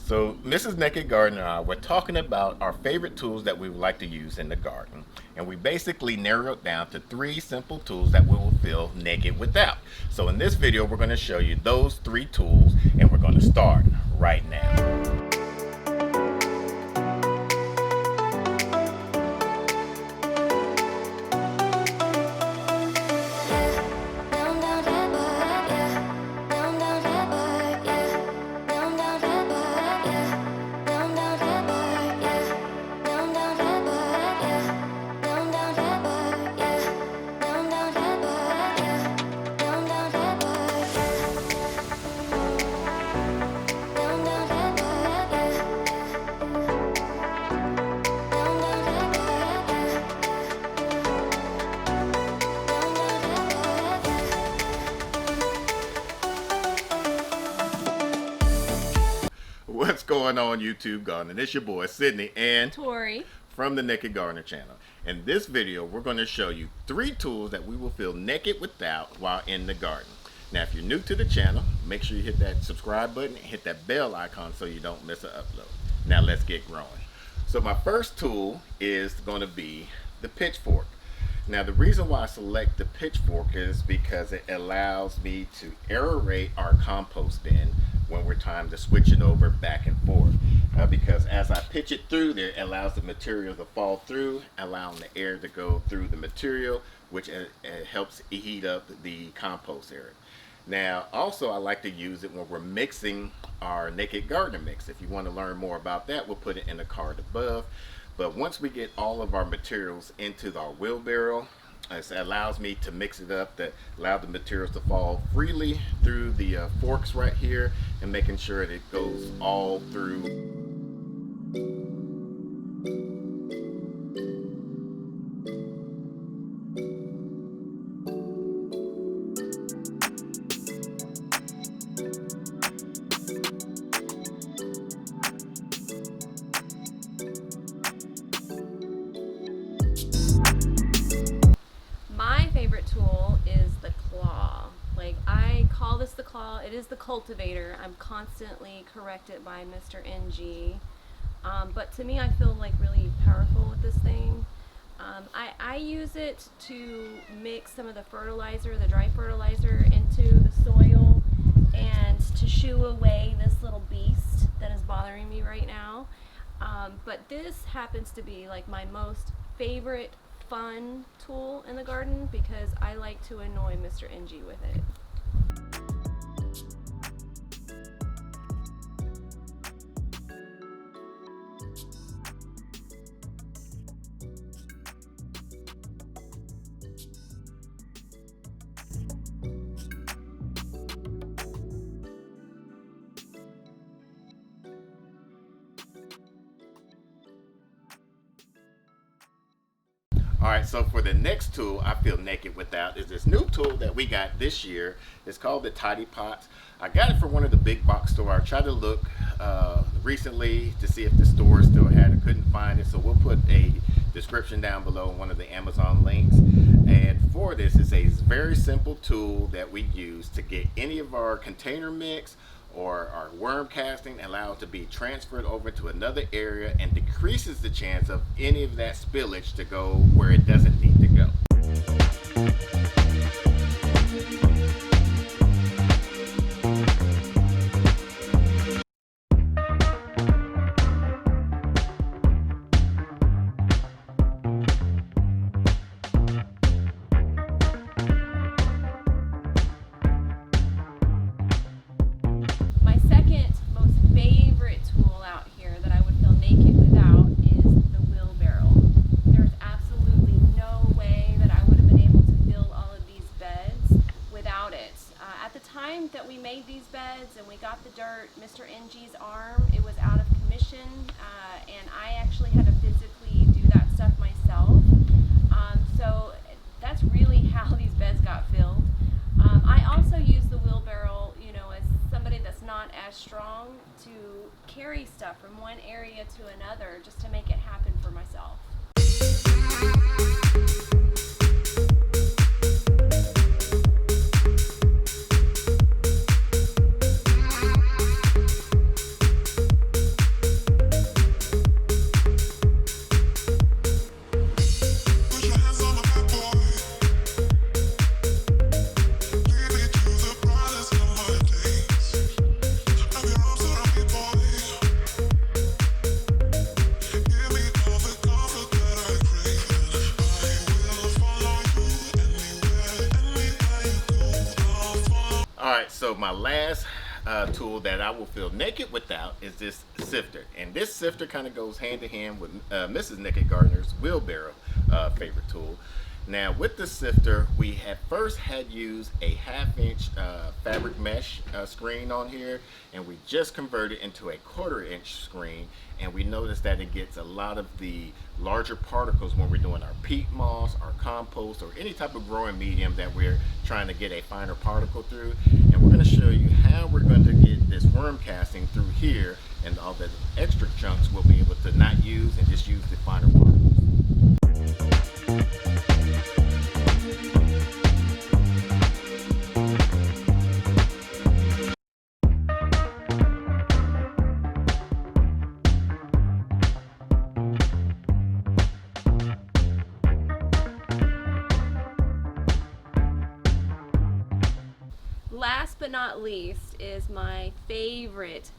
So Mrs. Nakid Gardener and I were talking about our favorite tools that we would like to use in the garden. And we basically narrowed it down to 3 simple tools that we will feel naked without. So in this video, we're going to show you those 3 tools, and we're going to start right now. What's going on, YouTube Gardening? It's your boy Sydney and Tori from the Nakid Gardener channel. In this video, we're going to show you 3 tools that we will feel naked without while in the garden. Now, if you're new to the channel, make sure you hit that subscribe button and hit that bell icon so you don't miss an upload. Now, let's get growing. So my first tool is going to be the pitchfork. Now, the reason why I select the pitchfork is because it allows me to aerate our compost bin when we're time to switch it over back and forth. Because as I pitch it through there, it allows the material to fall through, allowing the air to go through the material, which helps heat up the compost area. Now, also I like to use it when we're mixing our Nakid Gardener mix. If you want to learn more about that, we'll put it in the card above. But once we get all of our materials into our wheelbarrow, it allows me to mix it up, that allow the materials to fall freely through the forks right here, and making sure that it goes all through. tool is the claw. Like, I call this the claw. It is the cultivator. I'm constantly corrected by Mr. NG. But to me, I feel like really powerful with this thing. I use it to mix some of the fertilizer, the dry fertilizer, into the soil and to shoo away this little beast that is bothering me right now. But this happens to be like my most favorite fun tool in the garden because I like to annoy Mr. NG with it. Alright, so for the next tool I feel naked without is this new tool that we got this year. It's called the Tidy Pots. I got it from one of the big box stores. I tried to look recently to see if the store still had it. Couldn't find it, so we'll put a description down below, one of the Amazon links. And for this, it's a very simple tool that we use to get any of our container mix or our worm casting, allow it to be transferred over to another area, and decreases the chance of any of that spillage to go where it doesn't need to go. That we made these beds and we got the dirt, Mr. NG's arm, it was out of commission, and I actually had to physically do that stuff myself. So that's really how these beds got filled. I also use the wheelbarrow, you know, as somebody that's not as strong, to carry stuff from one area to another just to make it happen for myself. So my last tool that I will feel naked without is this sifter. And this sifter kind of goes hand in hand with Mrs. Nakid Gardener's wheelbarrow favorite tool. Now with the sifter, we had first had used a 1/2 inch fabric mesh screen on here, and we just converted into a 1/4 inch screen, and we noticed that it gets a lot of the larger particles when we're doing our peat moss, our compost, or any type of growing medium that we're trying to get a finer particle through. And we're going to show you how we're going to get this worm casting through here, and all the extra chunks we'll be able to not use and just use the finer particles. Last but not least is my favorite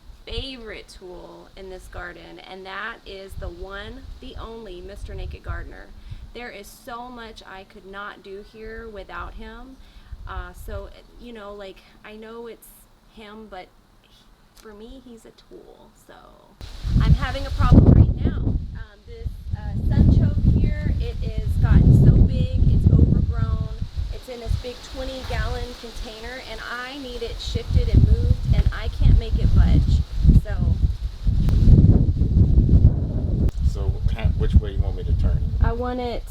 tool in this garden, and that is the one, the only Mr. Nakid Gardener. There is so much I could not do here without him. So, you know, like, I know it's him, but for me, he's a tool. So, I'm having a problem right now. This sunchoke here, it is gotten so big, it's overgrown. It's in this big 20-gallon container, and I need it shifted and moved, and I can't make it budge. So which way you want me to turn it? I want it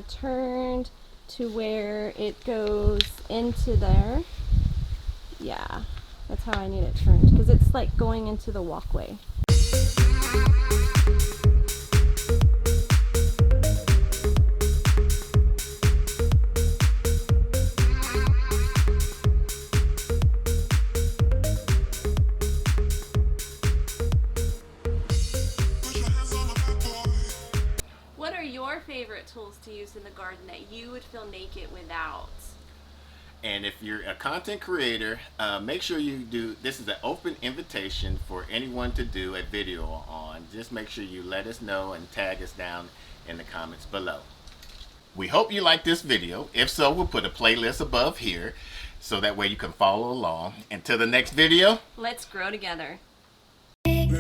turned to where it goes into there. Yeah, that's how I need it turned, because it's like going into the walkway. What are your favorite tools to use in the garden that you would feel naked without? And if you're a content creator, make sure you do, this is an open invitation for anyone to do a video on. Just make sure you let us know and tag us down in the comments below. We hope you like this video. If so, we'll put a playlist above here so that way you can follow along. Until the next video, Let's grow together. Big